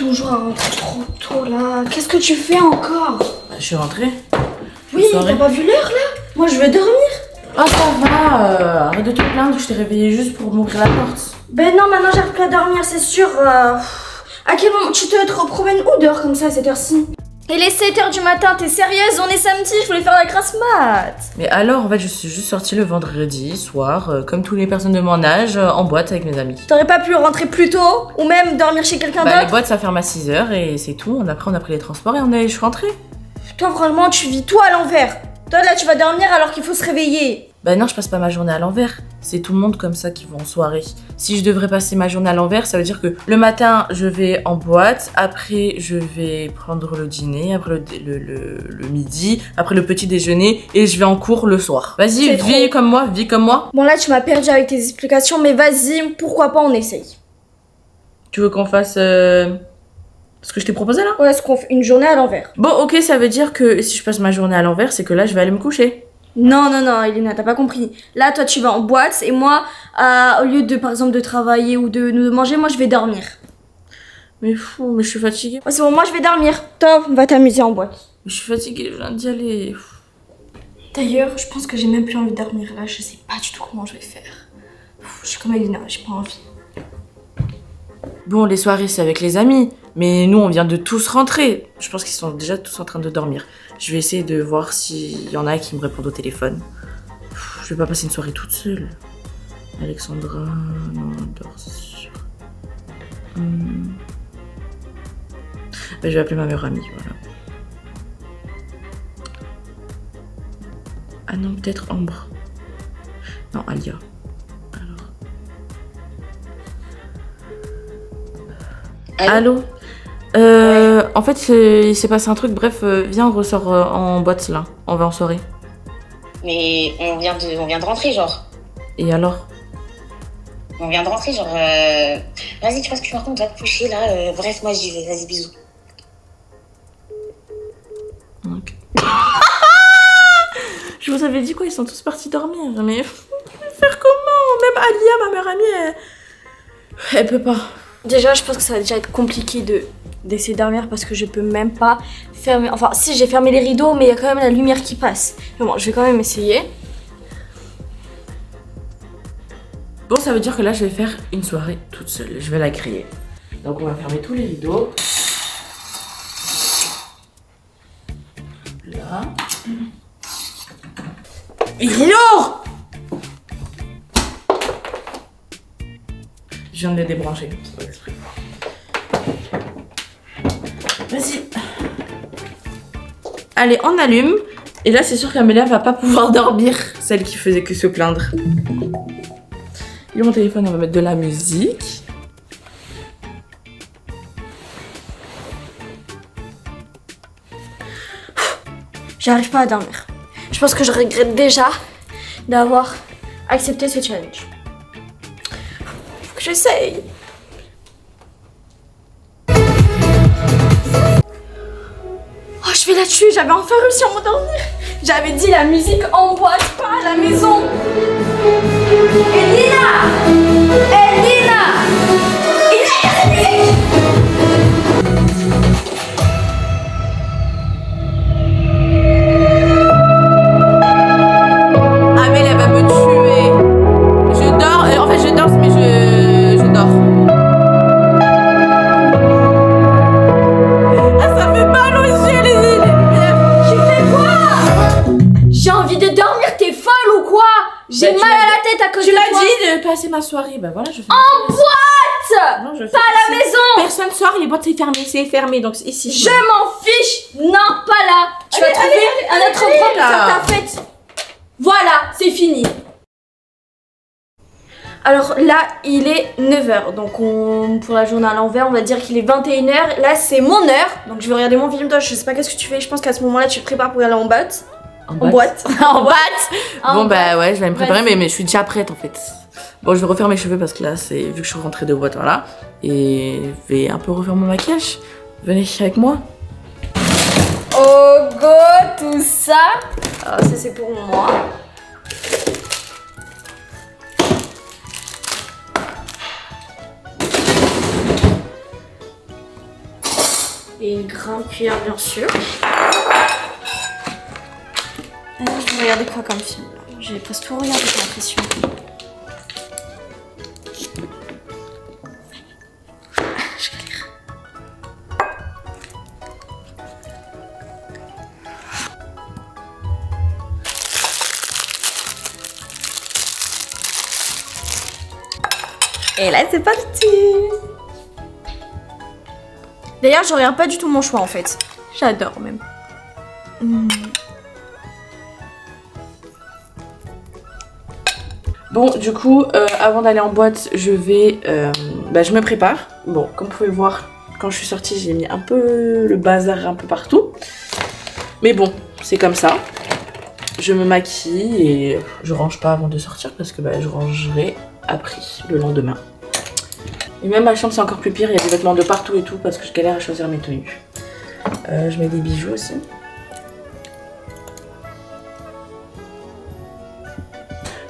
toujours à rentrer trop tôt là. Qu'est-ce que tu fais encore? Bah, je suis rentrée. Oui, t'as pas vu l'heure là? Moi je vais dormir. Ah ça va, arrête de te plaindre, je t'ai réveillée juste pour m'ouvrir la porte. Ben non, maintenant j'arrive plus à dormir, c'est sûr. À quel moment tu te promènes où dehors comme ça à cette heure-ci? Il est 7h du matin, t'es sérieuse? On est samedi, je voulais faire la grasse mat. Mais alors, en fait, je suis juste sortie le vendredi soir, comme toutes les personnes de mon âge, en boîte avec mes amis. T'aurais pas pu rentrer plus tôt? Ou même dormir chez quelqu'un Bah, d'autre? les boîtes, ça ferme à 6h et c'est tout. Après, on a pris les transports et je suis rentrée. Toi, vraiment, tu vis tout à l'envers. Toi, là, tu vas dormir alors qu'il faut se réveiller. Bah non, je passe pas ma journée à l'envers. C'est tout le monde comme ça qui va en soirée. Si je devrais passer ma journée à l'envers, ça veut dire que le matin, je vais en boîte, après, je vais prendre le dîner, après le midi, après le petit déjeuner, et je vais en cours le soir. Vas-y, vis comme moi, vis comme moi. Bon, là, tu m'as perdu avec tes explications, mais vas-y, pourquoi pas, on essaye. Tu veux qu'on fasse ce que je t'ai proposé là? Ouais, est-ce qu'on fait une journée à l'envers? Bon, ok, ça veut dire que si je passe ma journée à l'envers, c'est que là, je vais aller me coucher. Non, non, non, Elena, t'as pas compris. Là, toi, tu vas en boîte et moi, au lieu de, par exemple, de travailler ou de manger, moi, je vais dormir. Mais fou, mais je suis fatiguée. Ouais, c'est bon, moi, je vais dormir. Toi, va t'amuser en boîte. Je suis fatiguée, je viens d'y aller. D'ailleurs, je pense que j'ai même plus envie de dormir là. Je sais pas du tout comment je vais faire. Je suis comme Elena, j'ai pas envie. Bon, les soirées, c'est avec les amis. Mais nous, on vient de tous rentrer. Je pense qu'ils sont déjà tous en train de dormir. Je vais essayer de voir s'il y en a qui me répondent au téléphone. Je vais pas passer une soirée toute seule. Alexandra... Non, elle dort, c'est sûr. Je vais appeler ma meilleure amie, voilà. Ah non, peut-être Ambre. Non, Alia. Alors... Allô? En fait, il s'est passé un truc, bref, viens, on ressort en boîte là, on va en soirée. Mais on vient de rentrer, genre. Et alors? On vient de rentrer, genre. Vas-y, tu vois ce que tu racontes, on va te coucher là. Bref, moi j'y vais, vas-y, bisous. Ok. Je vous avais dit quoi, ils sont tous partis dormir, mais faire comment? Même Alia, ma meilleure amie, elle peut pas. Déjà, je pense que ça va déjà être compliqué d'essayer de dormir parce que je peux même pas fermer. Enfin, si j'ai fermé les rideaux, mais il y a quand même la lumière qui passe. Mais bon, je vais quand même essayer. Bon, ça veut dire que là, je vais faire une soirée toute seule. Je vais la créer. Donc, on va fermer tous les rideaux. Là. Il est lourd! Je viens de les débrancher. C'est pas exprès. Vas-y. Allez, on allume. Et là, c'est sûr qu'Amélia va pas pouvoir dormir. Celle qui faisait que se plaindre. Il y a mon téléphone, on va mettre de la musique. J'arrive pas à dormir. Je pense que je regrette déjà d'avoir accepté ce challenge. Faut que j'essaye. Oh, je vais là-dessus, j'avais enfin réussi à m'endormir. J'avais dit la musique en boîte, pas à la maison. Elina! Elina! Il y a la musique! Amélie, elle va me tuer. Je dors, en fait je dors, mais je dors. Ah, ça fait mal aux yeux les lumières. Tu fais quoi? J'ai envie de dormir, t'es folle ou quoi? J'ai mal à la tête à cause de toi. Tu l'as dit de passer ma soirée, bah voilà, je fais. En boîte! Non, je fais pas à la maison! Personne sort, les boîtes c'est fermé, donc ici. Je m'en fiche! Non, pas là! Tu vas trouver un autre endroit pour faire ta fête! Voilà, c'est fini! Alors là, il est 9h, donc pour la journée à l'envers, on va dire qu'il est 21h. Là, c'est mon heure, donc je vais regarder mon film. Toi, je sais pas qu'est-ce que tu fais, je pense qu'à ce moment-là, tu te prépares pour aller en boîte. En boîte. En boîte. Bon bah ouais, je vais me préparer, mais je suis déjà prête en fait. Bon, je vais refaire mes cheveux parce que là, c'est vu que je suis rentrée de boîte, voilà. Et je vais un peu refaire mon maquillage. Venez avec moi. Oh go, tout ça. Alors ça, c'est pour moi. Et une grande cuillère, bien sûr. Alors, je vais regarder quoi comme film là? J'ai presque tout regardé, j'ai l'impression. Je galère. Et là, c'est parti! D'ailleurs, je regarde pas du tout mon choix en fait. J'adore même. Bon, du coup, avant d'aller en boîte, je me prépare. Bon, comme vous pouvez le voir, quand je suis sortie, j'ai mis un peu le bazar un peu partout. Mais bon, c'est comme ça. Je me maquille et je range pas avant de sortir parce que je rangerai après, le lendemain. Et même ma chambre, c'est encore plus pire. Il y a des vêtements de partout et tout parce que je galère à choisir mes tenues. Je mets des bijoux aussi.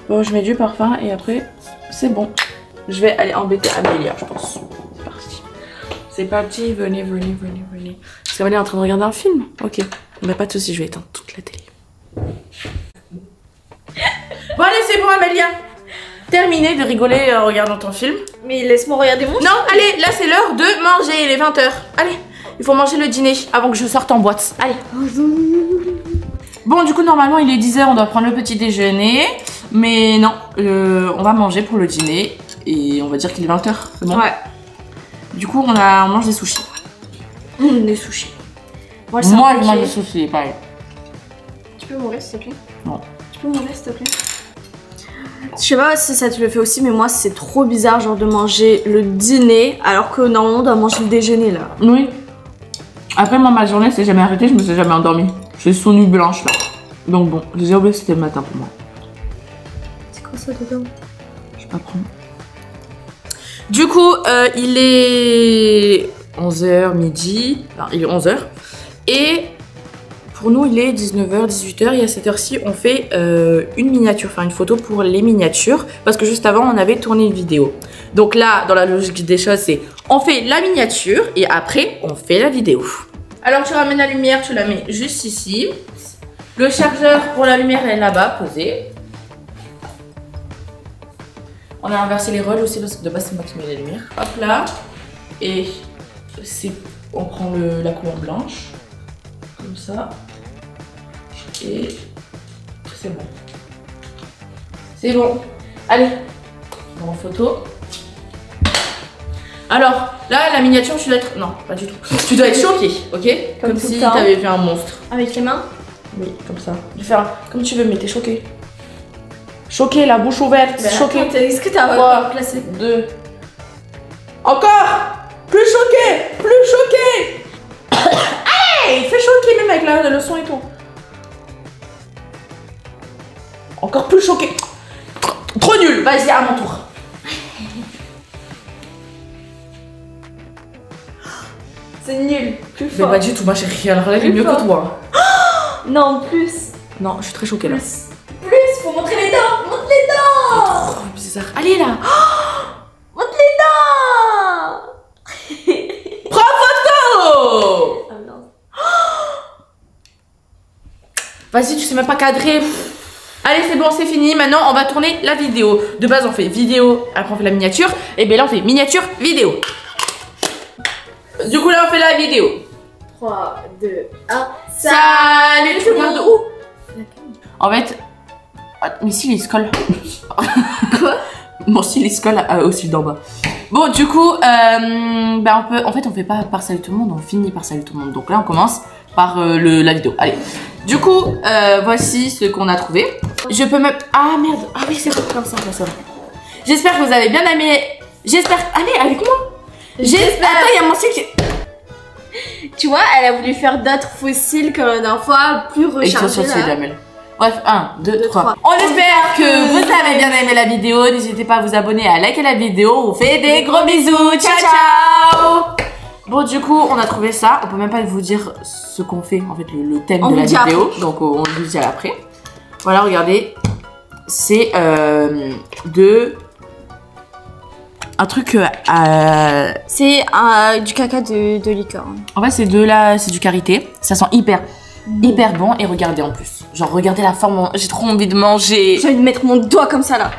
Bon, je mets du parfum et après, c'est bon. Je vais aller embêter Amélia, je pense. C'est parti. C'est parti, venez. Parce qu'Amélia est en train de regarder un film. Ok. Mais pas de soucis, je vais éteindre toute la télé. Bon, allez, c'est bon, Amélia. Terminé de rigoler en regardant ton film. Mais laisse-moi regarder mon film. Non, allez, là, c'est l'heure de manger, il est 20 h. Allez, il faut manger le dîner avant que je sorte en boîte. Allez. Bon, du coup, normalement, il est 10 h, on doit prendre le petit déjeuner. Mais non, on va manger pour le dîner et on va dire qu'il est 20 h, c'est bon? Ouais. Du coup, on mange des sushis. Des sushis. Moi, je mange des sushis, pareil. Tu peux m'ouvrir s'il te plaît? Non. Tu peux m'ouvrir s'il te plaît? Je sais pas si ça te le fait aussi, mais moi c'est trop bizarre genre de manger le dîner alors que normalement on doit manger le déjeuner là. Oui. Après, moi, ma journée s'est jamais arrêtée, je me suis jamais endormie. J'ai son nuit blanche là. Donc bon, j'ai oublié que c'était le matin pour moi. Ça dedans. Je vais pas prendre. Du coup, il est 11 h midi. Enfin, il est 11 h. Et pour nous, il est 19 h, 18 h. Et à cette heure-ci, on fait une miniature, enfin une photo pour les miniatures. Parce que juste avant, on avait tourné une vidéo. Donc là, dans la logique des choses, c'est on fait la miniature et après, on fait la vidéo. Alors, tu ramènes la lumière, tu la mets juste ici. Le chargeur pour la lumière est là-bas, posé. On a inversé les rôles aussi parce que de base c'est moi qui mets la lumière. Hop là. Et on prend la couleur blanche. Comme ça. Et c'est bon. C'est bon. Allez. En photo. Alors, là, la miniature, tu dois être... Non, pas du tout. Tu dois être choquée, ok? Comme si tu avais vu un monstre. Avec les mains? Oui, comme ça. Tu fais comme tu veux, mais t'es choquée. Choquée, la bouche ouverte, choquée. Est-ce que t'as placé? 2. Encore. Plus choquée. Allez, fais choquer même avec le son et tout. Encore plus choquée. Trop nul. Vas-y, à mon tour. C'est nul. Plus fort. Mais pas du tout, ma chérie. Alors là, il est mieux que toi. Non, plus. Non, je suis très choquée là. Plus, faut montrer les dents. Montre les dents. Oh, bizarre. Allez là. Montre les dents. Prends photo. Oh non. Vas-y, tu sais même pas cadrer. Allez, c'est bon, c'est fini. Maintenant, on va tourner la vidéo. De base, on fait vidéo, après on fait la miniature. Et bien là, on fait miniature, vidéo. Du coup, là, on fait la vidéo. 3, 2, 1. Salut, tu regardes où? En fait... Mais si, il se colle. Quoi? Mon style, il se colle au style d'en bas. Bon, du coup, on peut... En fait, on fait pas par salut tout le monde, on finit par salut tout le monde. Donc là, on commence par la vidéo. Allez. Du coup, voici ce qu'on a trouvé. Je peux même... Ah, merde. Ah oui, c'est comme ça, ça. J'espère que vous avez bien aimé... J'espère... Allez, avec moi. J'espère... Attends, il y a mon style qui... Tu vois, elle a voulu faire d'autres fossiles comme la dernière fois, plus rechargés. Bref, 1, 2, 3. On espère que vous avez bien aimé la vidéo. N'hésitez pas à vous abonner, à liker la vidéo. On vous fait des gros bisous. Ciao, ciao. Bon, du coup, on a trouvé ça. On peut même pas vous dire ce qu'on fait, en fait, le thème de la vidéo. Donc, on vous dit après. Voilà, regardez. C'est un truc C'est du caca de licorne. En fait, c'est du karité. Ça sent hyper bon. Et regardez en plus. Genre, regardez la forme. J'ai trop envie de manger. J'ai envie de mettre mon doigt comme ça là.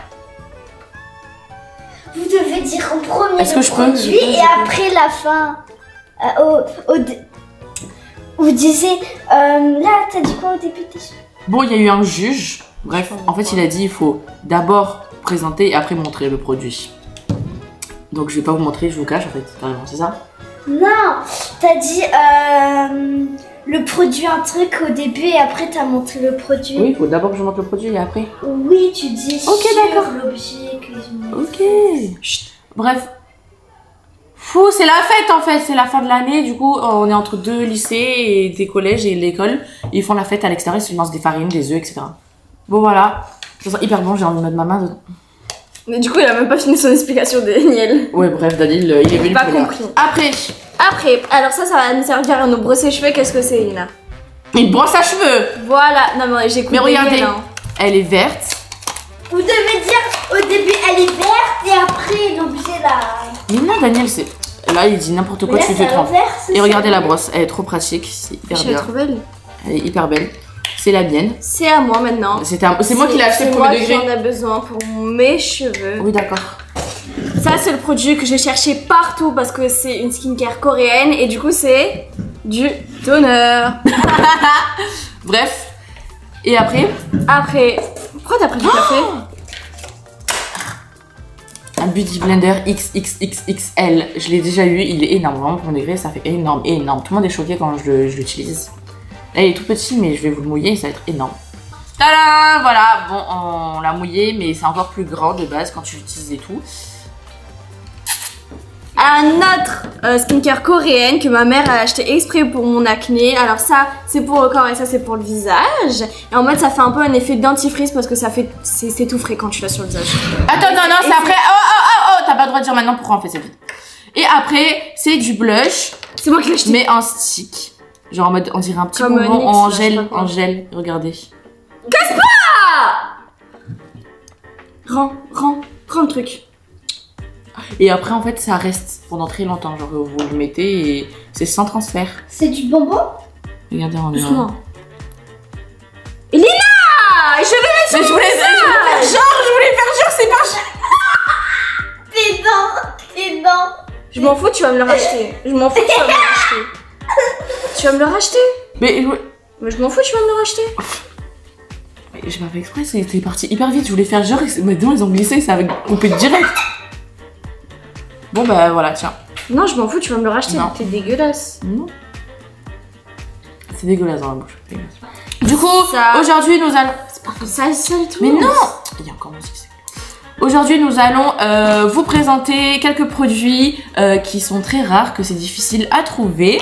Vous devez dire en premier Est-ce que je peux produit et après la fin. Vous disiez. Là, t'as dit quoi au début déjà? Bon, il y a eu un juge. Bref, en fait, il a dit il faut d'abord présenter et après montrer le produit. Donc, je vais pas vous montrer, je vous cache en fait. Carrément, c'est ça? Non, t'as dit le produit un truc au début et après t'as montré le produit. Oui, il faut d'abord que je montre le produit et après. Oui, tu dis Ok, d'accord. l'objet que je montre. Ok. Chut. Bref. Fou, c'est la fête en fait, c'est la fin de l'année. Du coup, on est entre deux lycées et des collèges et l'école. Ils font la fête à l'extérieur, ils se lancent des farines, des œufs, etc. Bon, voilà. Ça sent hyper bon, j'ai envie de mettre ma main dedans. Mais du coup, il a même pas fini son explication, Daniel. Ouais, bref, Daniel, il est venu Pas pour compris. Après, alors ça va nous servir à nous brosser les cheveux. Qu'est-ce que c'est, Lina? une brosse à cheveux. Voilà, non mais j'écoute. Mais regardez, Daniel, hein. elle est verte. Vous devez dire au début elle est verte et après l'objet là. Mais non, Daniel, c'est. Là, il dit n'importe quoi, Mais là, tu te c'est à trompes. l'envers, c'est Et ça. regardez la brosse, elle est trop pratique, c'est hyper Je suis bien. trop belle. Elle est hyper belle. C'est la mienne. C'est à moi maintenant. C'est moi qui l'ai acheté C'est pour moi le qui degré. en a besoin pour mes cheveux. Oui, d'accord. Ça, c'est le produit que j'ai cherché partout parce que c'est une skincare coréenne et du coup, c'est du toner. Bref. Et après, Après, pourquoi t'as pris du café? un Beauty Blender XXXXL. Je l'ai déjà eu, il est énorme. Vraiment, pour mon degré, ça fait énorme. Tout le monde est choqué quand je l'utilise. Là, il est tout petit, mais je vais vous le mouiller et ça va être énorme. Tadam! Voilà, bon, on l'a mouillé, mais c'est encore plus grand de base quand tu l'utilises et tout. Un autre skincare coréenne que ma mère a acheté exprès pour mon acné. Alors ça, c'est pour le corps et ça, c'est pour le visage. Et en mode, ça fait un peu un effet dentifrice parce que ça fait, c'est tout frais quand tu l'as sur le visage. Attends, non, c'est après. Oh, t'as pas le droit de dire maintenant pourquoi on fait ça vite. Et après, c'est du blush, C'est moi qui l'ai acheté. mais en stick. Genre en mode, on dirait un petit Comme bonbon NYX, en là, je sais pas gel, quoi. en gel. Regardez. Rends le truc. Et après, en fait, ça reste pendant très longtemps. Genre, vous le mettez et c'est sans transfert. C'est du bonbon? Regardez, on est. Doucement. Lina! Je vais Mais je voulais faire genre, c'est pas genre. Tes dents. Je m'en fous, tu vas me le racheter. Je m'en fous, tu vas me le racheter. Tu vas me le racheter? Mais Mais je m'en fous, tu vas me le racheter. j'ai pas fait exprès, c'était parti hyper vite. Je voulais faire genre, mais non, ils ont glissé, ça avait coupé direct. Bon, bah voilà, tiens. Non, je m'en fous, tu vas me le racheter. Non. T'es dégueulasse. Non. C'est dégueulasse dans la bouche. Dégueulasse. Du coup, Ça- aujourd'hui, nous allons. C'est pas ça le tout. Mais non! Il y a encore mon succès. Aujourd'hui, nous allons vous présenter quelques produits qui sont très rares, que c'est difficile à trouver.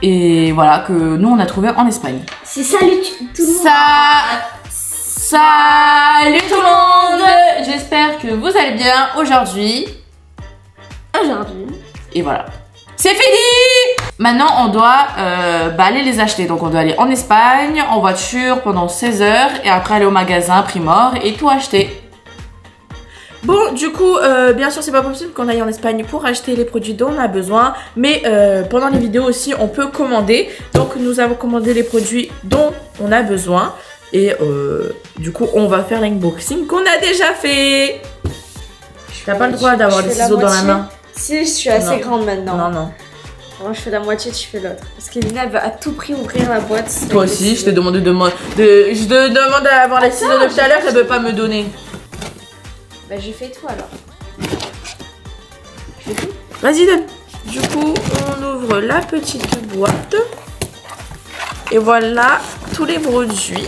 Et voilà, que nous, on a trouvé en Espagne. C'est salut tout le monde. Salut tout le monde! J'espère que vous allez bien aujourd'hui. Et voilà. C'est fini! Maintenant, on doit aller les acheter. Donc, on doit aller en Espagne, en voiture, pendant 16 heures. Et après, aller au magasin Primor et tout acheter. Bon, du coup, bien sûr, c'est pas possible qu'on aille en Espagne pour acheter les produits dont on a besoin. Mais pendant les vidéos aussi, on peut commander. Donc, nous avons commandé les produits dont on a besoin. Et du coup, on va faire l'unboxing qu'on a déjà fait. T'as pas le droit d'avoir Je les fais la ciseaux dans la moitié. main. Si, je suis assez Non. grande maintenant. Non. Moi, je fais la moitié, tu fais l'autre. Parce que Lina, elle veut à tout prix ouvrir la boîte. Toi aussi, je t'ai demandé je te demande d'avoir les ciseaux de tout à l'heure, elle veut pas me donner. Bah, je fais tout alors. Vas-y, donne. Du coup, on ouvre la petite boîte. Et voilà tous les produits.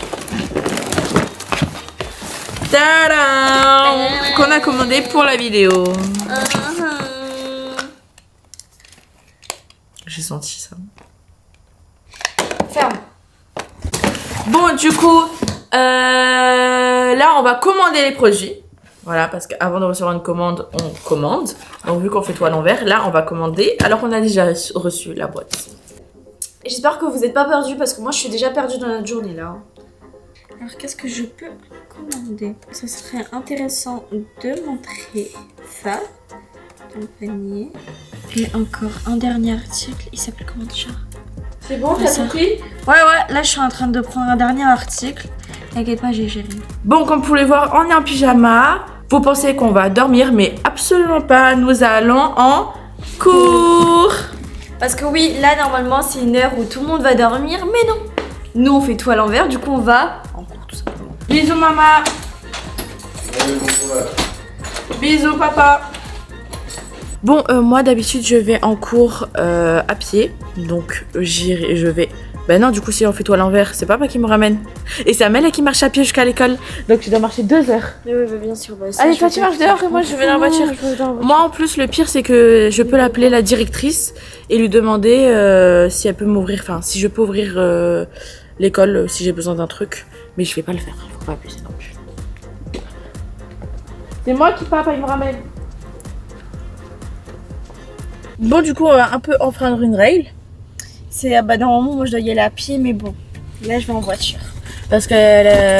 Tadam! Qu'on a commandé pour la vidéo. J'ai senti ça. Ferme. Bon, du coup, là, on va commander les produits. Voilà, parce qu'avant de recevoir une commande, on commande. Donc, vu qu'on fait tout à l'envers, là, on va commander alors qu'on a déjà reçu la boîte. J'espère que vous n'êtes pas perdus parce que moi, je suis déjà perdue dans notre journée là. Alors, qu'est-ce que je peux commander? Ça serait intéressant de montrer ça. dans le panier. Et encore un dernier article. Il s'appelle comment déjà? C'est bon, t'as tout pris? Ouais, là je suis en train de prendre un dernier article. T'inquiète pas, j'ai géré. Bon, comme vous pouvez voir, on est en pyjama. Vous pensez qu'on va dormir, mais absolument pas. Nous allons en cours. Parce que oui, là normalement c'est une heure où tout le monde va dormir, mais non. Nous on fait tout à l'envers, du coup on va en cours tout simplement. Bisous maman. Bisous papa. Bon, moi d'habitude je vais en cours à pied, donc je vais... Ben non, du coup si on fait tout à l'envers, c'est papa qui me ramène. Et c'est Amélie qui marche à pied jusqu'à l'école, donc je dois marcher 2 heures. Oui, bien sûr. Bah, allez, toi tu marches dehors et moi je vais dans la voiture. Moi en plus le pire c'est que je peux l'appeler la directrice et lui demander si elle peut m'ouvrir, enfin si je peux ouvrir l'école si j'ai besoin d'un truc. Mais je vais pas le faire, faut pas abuser non plus. C'est moi qui papa il me ramène. Bon du coup on va un peu enfreindre une règle. C'est bah normalement moi je dois y aller à pied, mais bon, là je vais en voiture. Parce que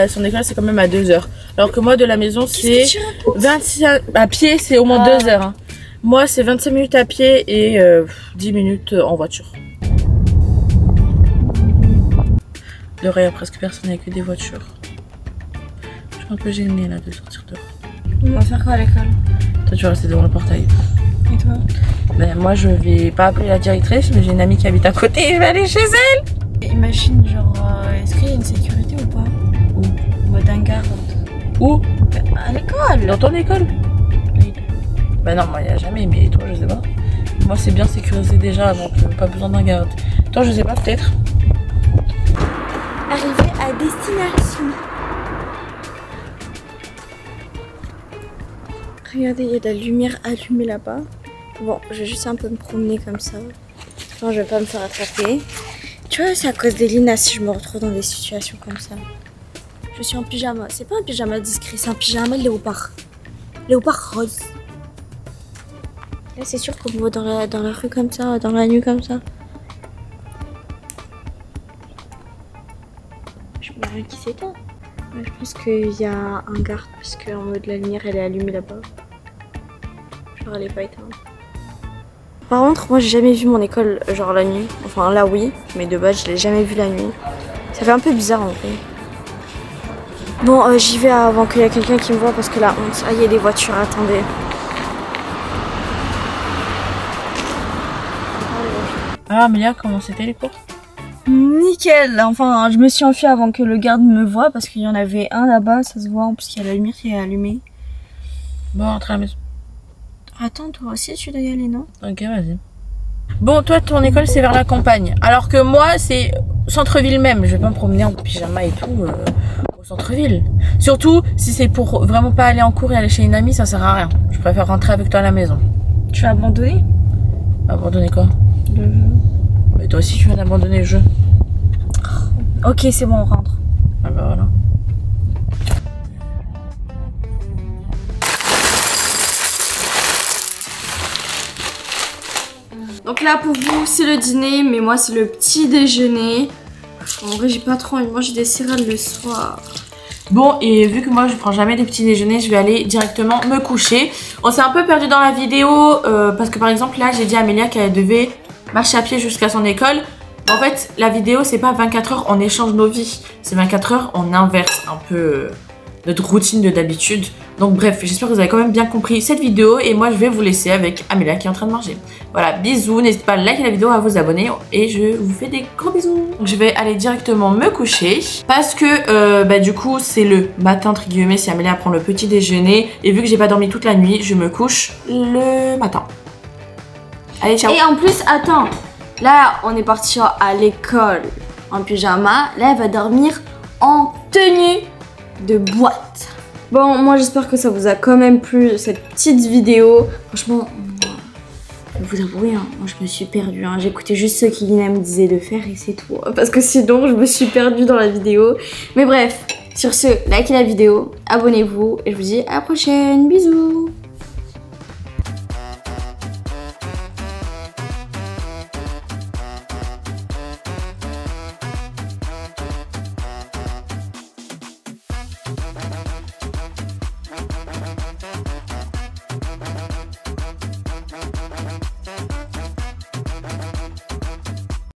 son école c'est quand même à 2 heures. Alors que moi de la maison c'est 26 à pied, c'est au moins 2 heures. Hein. Moi c'est 25 minutes à pied et 10 minutes en voiture. Dehors il y a presque personne avec des voitures. Je suis un peu gênée là de sortir dehors. On va faire quoi à l'école? Toi tu vas rester devant le portail. Et toi? Ben moi je vais pas appeler la directrice, mais j'ai une amie qui habite à côté et je vais aller chez elle. Imagine genre, est-ce qu'il y a une sécurité ou pas? Où? En mode un garde. Où? À l'école. Dans ton école? Oui. Ben non, moi il n'y a jamais, mais toi je sais pas. Moi c'est bien sécurisé déjà, donc pas besoin d'un garde. Toi je sais pas, peut-être. Arrivé à destination. Regardez, il y a de la lumière allumée là-bas. Bon, je vais juste un peu me promener comme ça. Non, je vais pas me faire attraper. Tu vois, c'est à cause des Lina si je me retrouve dans des situations comme ça. Je suis en pyjama. C'est pas un pyjama discret, c'est un pyjama léopard. Léopard rose. Là, c'est sûr qu'on me voit dans la rue comme ça, dans la nuit comme ça. Je me demande qui c'était. Ouais, je pense qu'il y a un garde parce qu'en mode la lumière elle est allumée là-bas. Genre elle est pas éteinte. Par contre, moi j'ai jamais vu mon école genre la nuit. Enfin là oui, mais de base je l'ai jamais vu la nuit. Ça fait un peu bizarre en vrai. Bon, j'y vais avant qu'il y ait quelqu'un qui me voit parce que la honte. Ah, il y a des voitures, attendez. Ah Amélia, comment c'était les cours? Nickel. Enfin, je me suis enfuie avant que le garde me voie parce qu'il y en avait un là-bas, ça se voit en plus qu'il y a la lumière qui est allumée. Bon, rentre à la maison. Attends, toi aussi tu dois y aller, non? Ok, vas-y. Bon, toi, ton école, c'est vers la campagne. Alors que moi, c'est centre-ville même. Je vais pas me promener en pyjama et tout au centre-ville. Surtout, si c'est pour vraiment pas aller en cours et aller chez une amie, ça sert à rien. Je préfère rentrer avec toi à la maison. Tu vas abandonner? Abandonner quoi? Le jeu. Mais toi aussi, tu viens d'abandonner le jeu. Ok, c'est bon, on rentre. Ah bah voilà. Donc là pour vous c'est le dîner, mais moi c'est le petit déjeuner. En vrai j'ai pas trop envie de manger des céréales le soir. Bon, et vu que moi je prends jamais des petits déjeuners, je vais aller directement me coucher. On s'est un peu perdu dans la vidéo parce que par exemple là j'ai dit à Amélia qu'elle devait marcher à pied jusqu'à son école. En fait la vidéo c'est pas 24 heures on échange nos vies, c'est 24 heures on inverse un peu notre routine de d'habitude. Donc bref, j'espère que vous avez quand même bien compris cette vidéo et moi je vais vous laisser avec Amélia qui est en train de manger. Voilà, bisous, n'hésitez pas à liker la vidéo, à vous abonner et je vous fais des gros bisous. Donc je vais aller directement me coucher parce que bah, du coup c'est le matin entre guillemets si Amélia prend le petit déjeuner et vu que j'ai pas dormi toute la nuit, je me couche le matin. Allez, ciao. Et en plus, attends, là on est parti à l'école en pyjama, là elle va dormir en tenue de boîte. Bon, moi j'espère que ça vous a quand même plu cette petite vidéo. Franchement, je vais vous avouer, hein, moi je me suis perdue. Hein. J'écoutais juste ce qu'Ilina me disait de faire et c'est tout. Hein, parce que sinon je me suis perdue dans la vidéo. Mais bref, sur ce, likez la vidéo, abonnez-vous et je vous dis à la prochaine. Bisous.